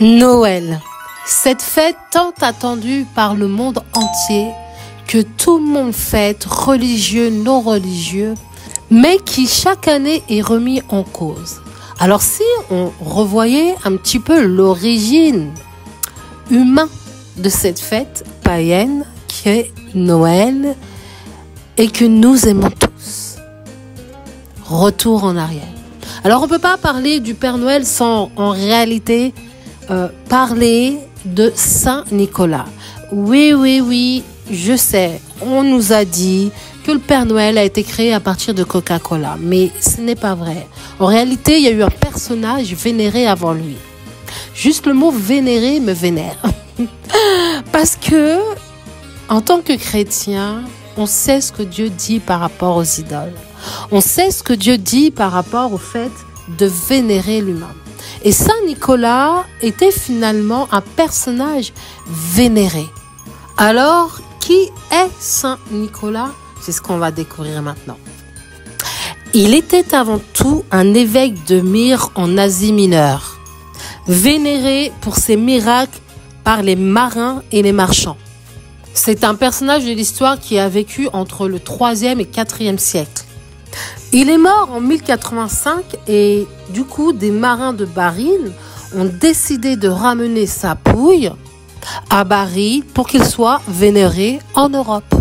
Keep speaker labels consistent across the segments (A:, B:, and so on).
A: Noël, cette fête tant attendue par le monde entier, que tout le monde fête, religieux, non religieux, mais qui chaque année est remis en cause. Alors si on revoyait un petit peu l'origine humaine de cette fête païenne qui est Noël et que nous aimons tous. Retour en arrière. Alors on ne peut pas parler du Père Noël sans en réalité parler de Saint Nicolas. Oui, je sais, on nous a dit que le Père Noël a été créé à partir de Coca-Cola, mais ce n'est pas vrai. En réalité, il y a eu un personnage vénéré avant lui. Juste le mot vénérer me vénère. Parce que, en tant que chrétien, on sait ce que Dieu dit par rapport aux idoles. On sait ce que Dieu dit par rapport au fait de vénérer l'humain. Et Saint Nicolas était finalement un personnage vénéré. Alors, qui est Saint Nicolas? C'est ce qu'on va découvrir maintenant. Il était avant tout un évêque de Myre en Asie mineure, vénéré pour ses miracles par les marins et les marchands. C'est un personnage de l'histoire qui a vécu entre le 3e et 4e siècle. Il est mort en 1085 et du coup, des marins de Barine ont décidé de ramener sa pouille à Bari pour qu'il soit vénéré en Europe.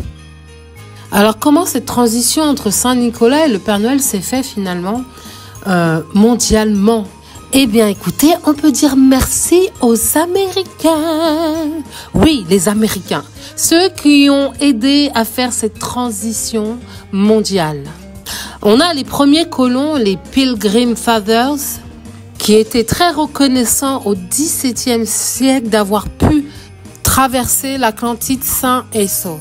A: Alors, comment cette transition entre Saint-Nicolas et le Père Noël s'est fait finalement mondialement? Eh bien, écoutez, on peut dire merci aux Américains. Oui, les Américains. Ceux qui ont aidé à faire cette transition mondiale. On a les premiers colons, les Pilgrim Fathers, qui étaient très reconnaissants au XVIIe siècle d'avoir pu traverser l'Atlantide sain et sauf.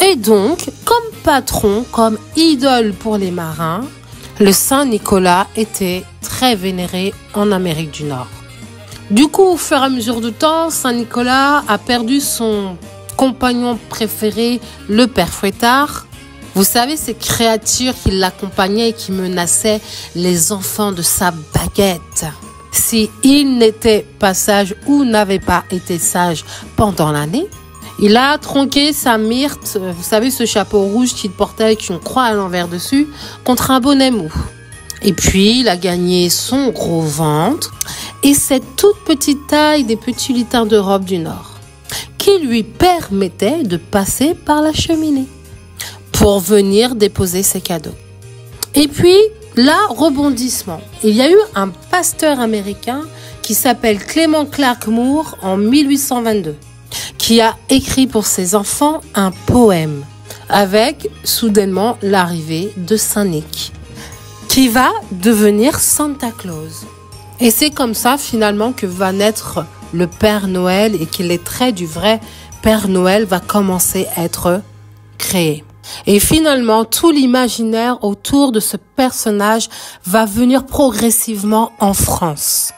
A: Et donc, comme patron, comme idole pour les marins, le Saint Nicolas était très vénéré en Amérique du Nord. Du coup, au fur et à mesure du temps, Saint Nicolas a perdu son compagnon préféré, le Père Fouettard. Vous savez, ces créatures qui l'accompagnaient et qui menaçaient les enfants de sa baguette. S'il n'était pas sage ou n'avait pas été sage pendant l'année, il a tronqué sa myrte, vous savez, ce chapeau rouge qu'il portait avec une croix à l'envers dessus, contre un bonnet mou. Et puis, il a gagné son gros ventre et cette toute petite taille des petits lutins d'Europe du Nord, qui lui permettait de passer par la cheminée pour venir déposer ses cadeaux. Et puis, là, rebondissement. Il y a eu un pasteur américain qui s'appelle Clement Clark Moore en 1822, qui a écrit pour ses enfants un poème avec, soudainement, l'arrivée de Saint-Nic, qui va devenir Santa Claus. Et c'est comme ça, finalement, que va naître le Père Noël et que les traits du vrai Père Noël va commencer à être créés. Et finalement, tout l'imaginaire autour de ce personnage va venir progressivement en France.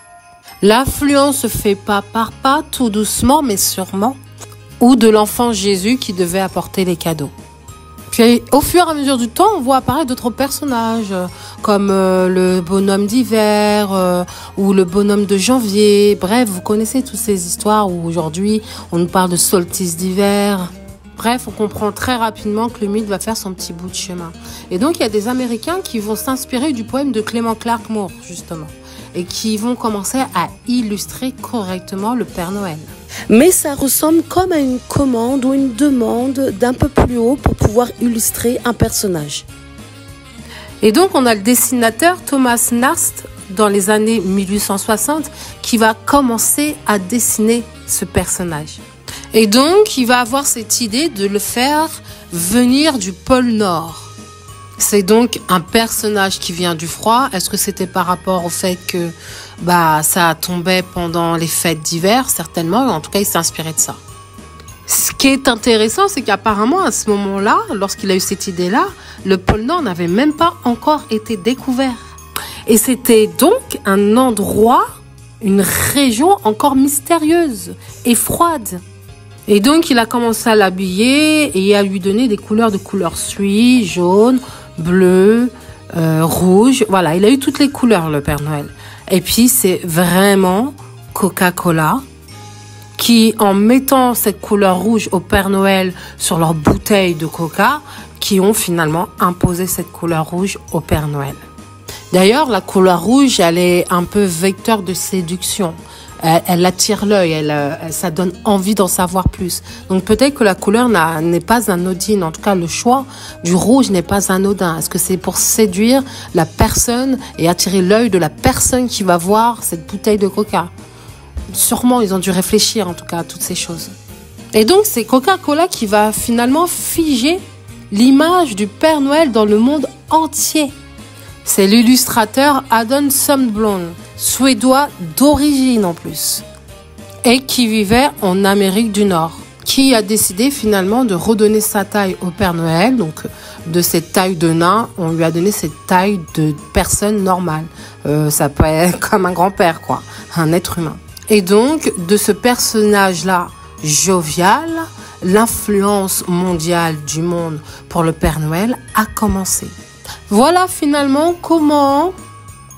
A: L'affluence se fait pas par pas, tout doucement, mais sûrement, ou de l'enfant Jésus qui devait apporter les cadeaux. Puis, au fur et à mesure du temps, on voit apparaître d'autres personnages, comme le bonhomme d'hiver ou le bonhomme de janvier. Bref, vous connaissez toutes ces histoires où aujourd'hui, on nous parle de solstice d'hiver. Bref, on comprend très rapidement que le mythe va faire son petit bout de chemin. Et donc, il y a des Américains qui vont s'inspirer du poème de Clement Clark Moore, justement, et qui vont commencer à illustrer correctement le Père Noël. Mais ça ressemble comme à une commande ou une demande d'un peu plus haut pour pouvoir illustrer un personnage. Et donc, on a le dessinateur Thomas Nast, dans les années 1860, qui va commencer à dessiner ce personnage. Et donc, il va avoir cette idée de le faire venir du pôle Nord. C'est donc un personnage qui vient du froid. Est-ce que c'était par rapport au fait que ça tombait pendant les fêtes d'hiver? Certainement. En tout cas, il s'est inspiré de ça. Ce qui est intéressant, c'est qu'apparemment, à ce moment-là, lorsqu'il a eu cette idée-là, le pôle Nord n'avait même pas encore été découvert. Et c'était donc un endroit, une région encore mystérieuse et froide. Et donc, il a commencé à l'habiller et à lui donner des couleurs de couleur suie, jaune, bleu, rouge. Voilà, il a eu toutes les couleurs, le Père Noël. Et puis, c'est vraiment Coca-Cola, qui, en mettant cette couleur rouge au Père Noël sur leurs bouteilles de Coca, qui ont finalement imposé cette couleur rouge au Père Noël. D'ailleurs, la couleur rouge, elle est un peu vecteur de séduction. Elle attire l'œil, ça donne envie d'en savoir plus. Donc peut-être que la couleur n'est pas anodine. En tout cas, le choix du rouge n'est pas anodin. Est-ce que c'est pour séduire la personne et attirer l'œil de la personne qui va voir cette bouteille de Coca? Sûrement, ils ont dû réfléchir en tout cas à toutes ces choses. Et donc, c'est Coca-Cola qui va finalement figer l'image du Père Noël dans le monde entier. C'est l'illustrateur Adon Sundblom, suédois d'origine en plus, et qui vivait en Amérique du Nord, qui a décidé finalement de redonner sa taille au Père Noël. Donc de cette taille de nain, on lui a donné cette taille de personne normale. Ça peut être comme un grand-père, quoi, un être humain. Et donc de ce personnage-là jovial, l'influence mondiale du monde pour le Père Noël a commencé. Voilà finalement comment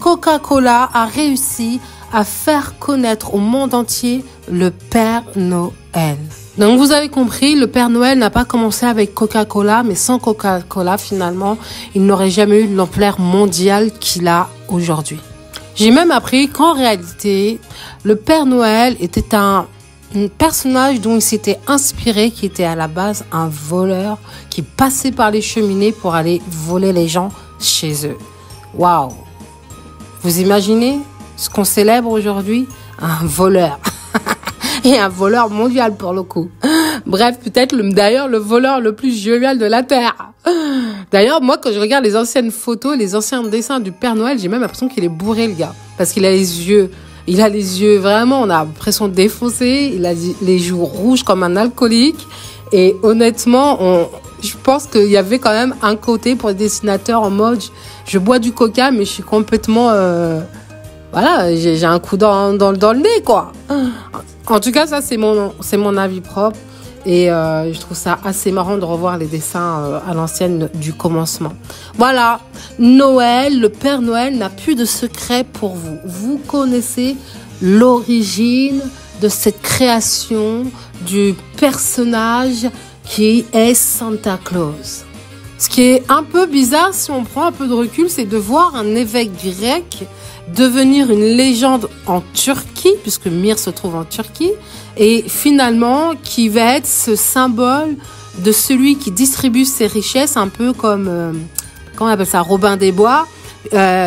A: Coca-Cola a réussi à faire connaître au monde entier le Père Noël. Donc vous avez compris, le Père Noël n'a pas commencé avec Coca-Cola, mais sans Coca-Cola finalement, il n'aurait jamais eu l'ampleur mondiale qu'il a aujourd'hui. J'ai même appris qu'en réalité, le Père Noël était un personnage dont il s'était inspiré, qui était à la base un voleur qui passait par les cheminées pour aller voler les gens chez eux. Waouh! Vous imaginez ce qu'on célèbre aujourd'hui? Un voleur. Et un voleur mondial pour le coup. Bref, peut-être d'ailleurs le voleur le plus jovial de la Terre. D'ailleurs, moi, quand je regarde les anciennes photos, les anciens dessins du Père Noël, j'ai même l'impression qu'il est bourré, le gars. Parce qu'il a les yeux... Il a les yeux vraiment, on a l'impression défoncés. Il a les joues rouges comme un alcoolique. Et honnêtement, je pense qu'il y avait quand même un côté pour les dessinateurs en mode je bois du coca, mais je suis complètement... voilà, j'ai un coup dans le nez, quoi. En tout cas, ça, c'est mon avis propre. Et je trouve ça assez marrant de revoir les dessins à l'ancienne du commencement. Voilà, Noël, le Père Noël n'a plus de secret pour vous. Vous connaissez l'origine de cette création du personnage qui est Santa Claus. Ce qui est un peu bizarre, si on prend un peu de recul, c'est de voir un évêque grec devenir une légende en Turquie, puisque Myre se trouve en Turquie, et finalement qui va être ce symbole de celui qui distribue ses richesses, un peu comme, comment on appelle ça, Robin des Bois,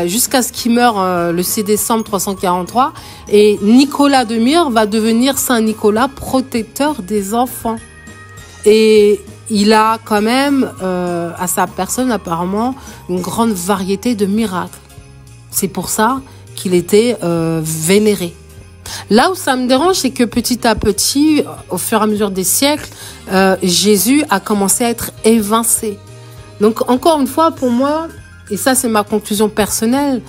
A: jusqu'à ce qu'il meure le 6 décembre 343. Et Nicolas de Myre va devenir Saint Nicolas, protecteur des enfants. Et il a quand même à sa personne apparemment une grande variété de miracles. C'est pour ça qu'il était vénéré. Là où ça me dérange, c'est que petit à petit, au fur et à mesure des siècles, Jésus a commencé à être évincé. Donc encore une fois, pour moi, et ça c'est ma conclusion personnelle,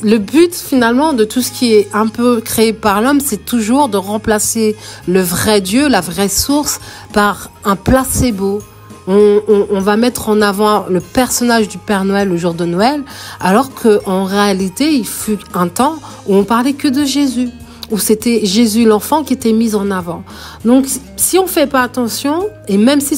A: le but finalement de tout ce qui est un peu créé par l'homme, c'est toujours de remplacer le vrai Dieu, la vraie source, par un placebo. On va mettre en avant le personnage du Père Noël le jour de Noël, alors qu'en réalité, il fut un temps où on parlait que de Jésus, où c'était Jésus l'enfant qui était mis en avant. Donc, si on fait pas attention, et même si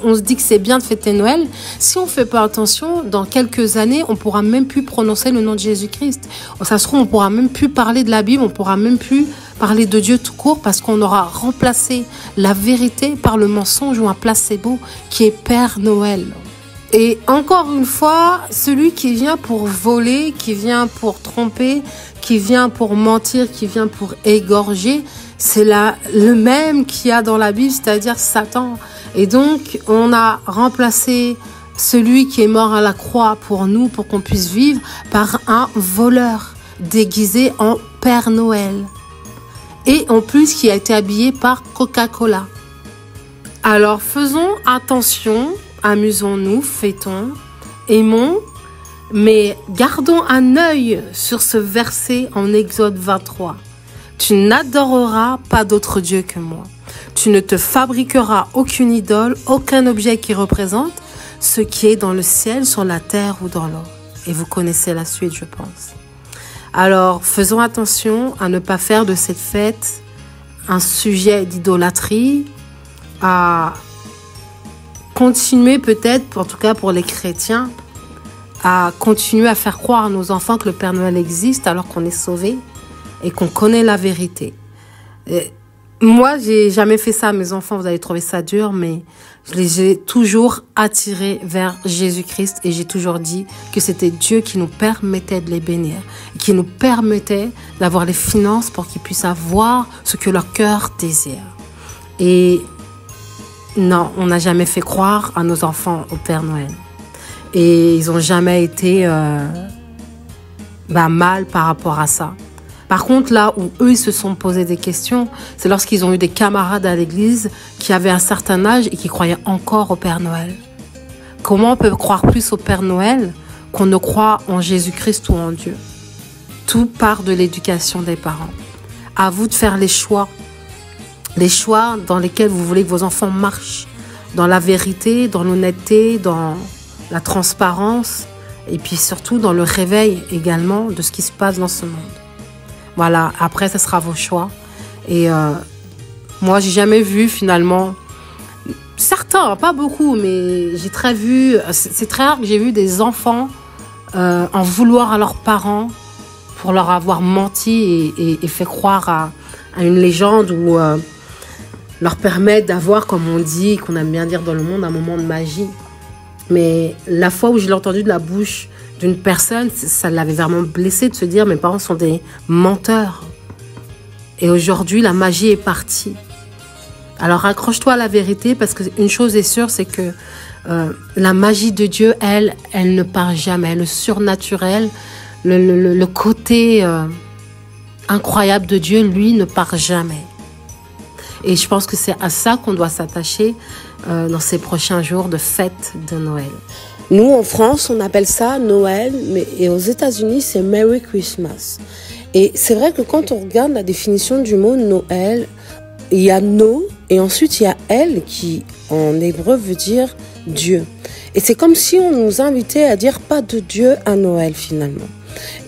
A: on se dit que c'est bien de fêter Noël, si on fait pas attention, dans quelques années, on pourra même plus prononcer le nom de Jésus-Christ. Ça se trouve, on pourra même plus parler de la Bible, on pourra même plus parler de Dieu tout court, parce qu'on aura remplacé la vérité par le mensonge ou un placebo qui est Père Noël. Et encore une fois, celui qui vient pour voler, qui vient pour tromper, qui vient pour mentir, qui vient pour égorger, c'est le même qu'il y a dans la Bible, c'est-à-dire Satan. Et donc, on a remplacé celui qui est mort à la croix pour nous, pour qu'on puisse vivre, par un voleur déguisé en Père Noël. Et en plus, qui a été habillé par Coca-Cola. Alors, faisons attention, amusons-nous, fêtons, aimons, mais gardons un œil sur ce verset en Exode 23. Tu n'adoreras pas d'autre Dieu que moi. Tu ne te fabriqueras aucune idole, aucun objet qui représente ce qui est dans le ciel, sur la terre ou dans l'eau. Et vous connaissez la suite, je pense. Alors, faisons attention à ne pas faire de cette fête un sujet d'idolâtrie, à continuer peut-être, en tout cas pour les chrétiens, à continuer à faire croire à nos enfants que le Père Noël existe alors qu'on est sauvés et qu'on connaît la vérité. Et moi, j'ai jamais fait ça à mes enfants, vous allez trouver ça dur, mais je les ai toujours attirés vers Jésus-Christ et j'ai toujours dit que c'était Dieu qui nous permettait de les bénir, qui nous permettait d'avoir les finances pour qu'ils puissent avoir ce que leur cœur désire. Et non, on n'a jamais fait croire à nos enfants au Père Noël. Et ils n'ont jamais été mal par rapport à ça. Par contre, là où eux, ils se sont posé des questions, c'est lorsqu'ils ont eu des camarades à l'église qui avaient un certain âge et qui croyaient encore au Père Noël. Comment on peut croire plus au Père Noël qu'on ne croit en Jésus-Christ ou en Dieu? Tout part de l'éducation des parents. À vous de faire les choix dans lesquels vous voulez que vos enfants marchent, dans la vérité, dans l'honnêteté, dans la transparence et puis surtout dans le réveil également de ce qui se passe dans ce monde. Voilà, après, ce sera vos choix. Et moi, j'ai jamais vu finalement, certains, pas beaucoup, mais c'est très rare que j'ai vu des enfants en vouloir à leurs parents pour leur avoir menti et fait croire à une légende ou leur permettre d'avoir, comme on dit, qu'on aime bien dire dans le monde, un moment de magie. Mais la fois où je l'ai entendu de la bouche d'une personne, ça l'avait vraiment blessé de se dire mes parents sont des menteurs. Et aujourd'hui, la magie est partie. Alors accroche-toi à la vérité parce qu'une chose est sûre, c'est que la magie de Dieu, elle ne part jamais. Le surnaturel, le côté incroyable de Dieu, lui, ne part jamais. Et je pense que c'est à ça qu'on doit s'attacher dans ces prochains jours de fête de Noël.
B: Nous, en France, on appelle ça Noël, et aux États-Unis, c'est Merry Christmas. Et c'est vrai que quand on regarde la définition du mot Noël, il y a No, et ensuite il y a El, qui en hébreu veut dire Dieu. Et c'est comme si on nous invitait à dire pas de Dieu à Noël, finalement.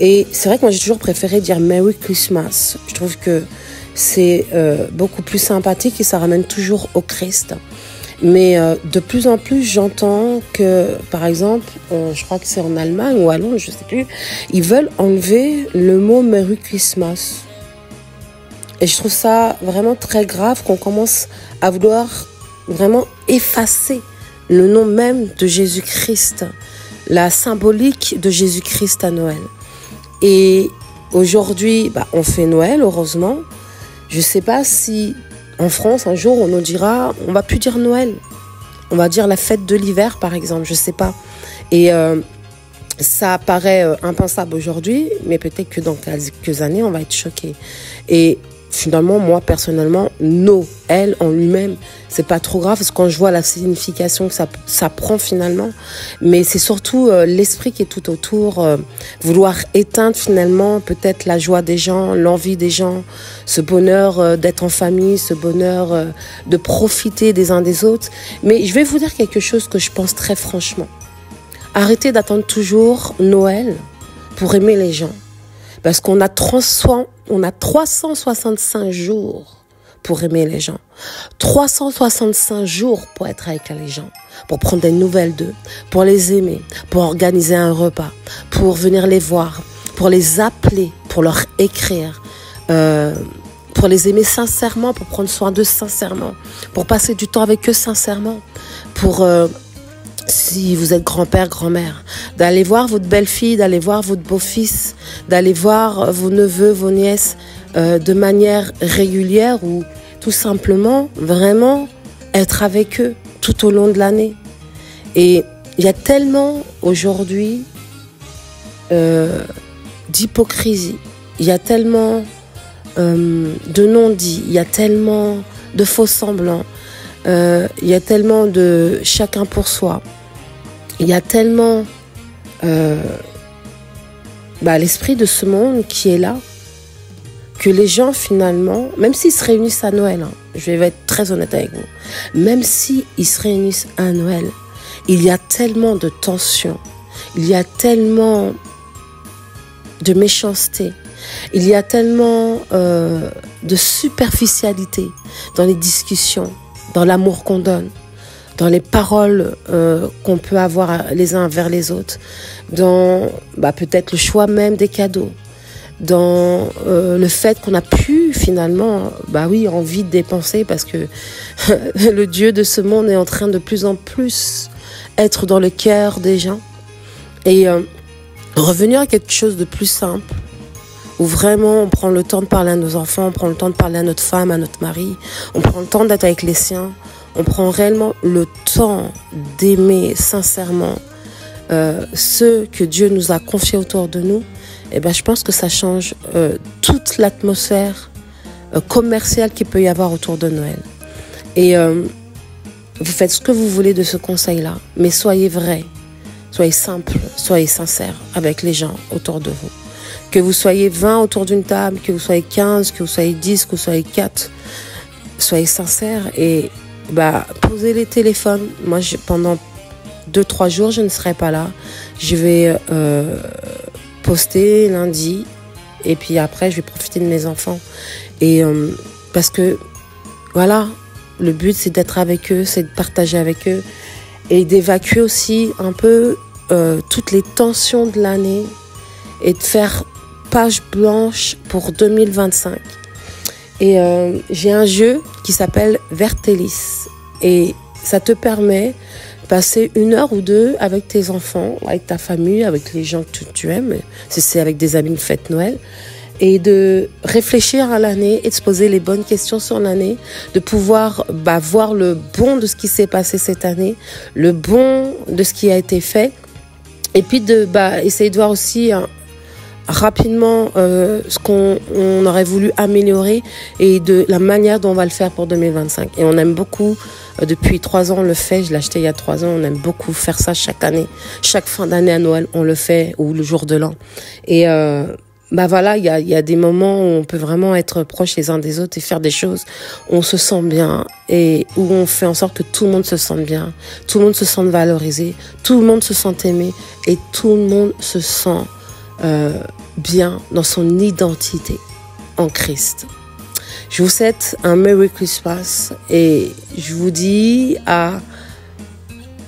B: Et c'est vrai que moi, j'ai toujours préféré dire Merry Christmas. Je trouve que c'est beaucoup plus sympathique et ça ramène toujours au Christ. Mais de plus en plus, j'entends que, par exemple, je crois que c'est en Allemagne ou à Londres, je ne sais plus, ils veulent enlever le mot Merry Christmas. Et je trouve ça vraiment très grave qu'on commence à vouloir vraiment effacer le nom même de Jésus-Christ, la symbolique de Jésus-Christ à Noël. Et aujourd'hui, on fait Noël, heureusement. Je ne sais pas si en France, un jour, on nous dira, on ne va plus dire Noël. On va dire la fête de l'hiver, par exemple, je ne sais pas. Et ça paraît impensable aujourd'hui, mais peut-être que dans quelques années, on va être choqués. Et finalement, moi, personnellement, Noël en lui-même, c'est pas trop grave, parce que quand je vois la signification que ça prend finalement, mais c'est surtout l'esprit qui est tout autour, vouloir éteindre finalement peut-être la joie des gens, l'envie des gens, ce bonheur d'être en famille, ce bonheur de profiter des uns des autres. Mais je vais vous dire quelque chose que je pense très franchement. Arrêtez d'attendre toujours Noël pour aimer les gens. Parce qu'on a 365 jours pour aimer les gens. 365 jours pour être avec les gens. Pour prendre des nouvelles d'eux. Pour les aimer. Pour organiser un repas. Pour venir les voir. Pour les appeler. Pour leur écrire. Pour les aimer sincèrement. Pour prendre soin d'eux sincèrement. Pour passer du temps avec eux sincèrement. Pour... si vous êtes grand-père, grand-mère, d'aller voir votre belle-fille, d'aller voir votre beau-fils, d'aller voir vos neveux, vos nièces de manière régulière ou tout simplement vraiment être avec eux tout au long de l'année. Et il y a tellement aujourd'hui d'hypocrisie, il y a tellement de non-dits, il y a tellement de faux semblants. Il y a tellement de chacun pour soi. Il y a tellement l'esprit de ce monde qui est là que les gens finalement, même s'ils se réunissent à Noël, je vais être très honnête avec vous, même s'ils se réunissent à Noël, il y a tellement de tensions, il y a tellement de méchanceté. Il y a tellement de superficialité dans les discussions, dans l'amour qu'on donne, dans les paroles qu'on peut avoir les uns vers les autres, dans peut-être le choix même des cadeaux, dans le fait qu'on a pu finalement, envie de dépenser parce que le Dieu de ce monde est en train de plus en plus être dans le cœur des gens. Et revenir à quelque chose de plus simple, où vraiment on prend le temps de parler à nos enfants, on prend le temps de parler à notre femme, à notre mari, on prend le temps d'être avec les siens, on prend réellement le temps d'aimer sincèrement ceux que Dieu nous a confiés autour de nous. Et je pense que ça change toute l'atmosphère commerciale qu'il peut y avoir autour de Noël. Et vous faites ce que vous voulez de ce conseil-là, mais soyez vrais, soyez simples, soyez sincères avec les gens autour de vous. Que vous soyez 20 autour d'une table, que vous soyez 15, que vous soyez 10, que vous soyez 4, soyez sincères et posez les téléphones. Moi, pendant 2-3 jours, je ne serai pas là. Je vais poster lundi et puis après, je vais profiter de mes enfants. Et parce que, voilà, le but, c'est d'être avec eux, c'est de partager avec eux et d'évacuer aussi un peu toutes les tensions de l'année et de faire page blanche pour 2025. Et j'ai un jeu qui s'appelle Vertelis et ça te permet de passer 1 heure ou 2 avec tes enfants, avec ta famille, avec les gens que tu aimes, si c'est avec des amis de fête Noël, et de réfléchir à l'année et de se poser les bonnes questions sur l'année, de pouvoir voir le bon de ce qui s'est passé cette année, le bon de ce qui a été fait, et puis de essayer de voir aussi rapidement ce qu'on aurait voulu améliorer et de la manière dont on va le faire pour 2025. Et on aime beaucoup, depuis 3 ans on le fait, je l'ai acheté il y a 3 ans, on aime beaucoup faire ça chaque année. Chaque fin d'année à Noël, on le fait, ou le jour de l'an. Et voilà, il y a des moments où on peut vraiment être proches les uns des autres et faire des choses où on se sent bien et où on fait en sorte que tout le monde se sente bien, tout le monde se sente valorisé, tout le monde se sent aimé et tout le monde se sent bien dans son identité en Christ. Je vous souhaite un Merry Christmas et je vous dis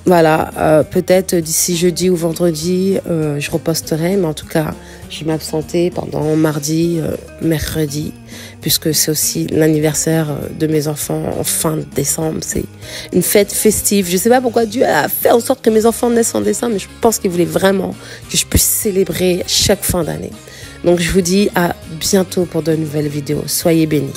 B: peut-être d'ici jeudi ou vendredi, je reposterai, mais en tout cas, je vais m'absenter pendant mardi, mercredi, puisque c'est aussi l'anniversaire de mes enfants en fin décembre. C'est une fête festive. Je ne sais pas pourquoi Dieu a fait en sorte que mes enfants naissent en décembre, mais je pense qu'il voulait vraiment que je puisse célébrer chaque fin d'année. Donc, je vous dis à bientôt pour de nouvelles vidéos. Soyez bénis.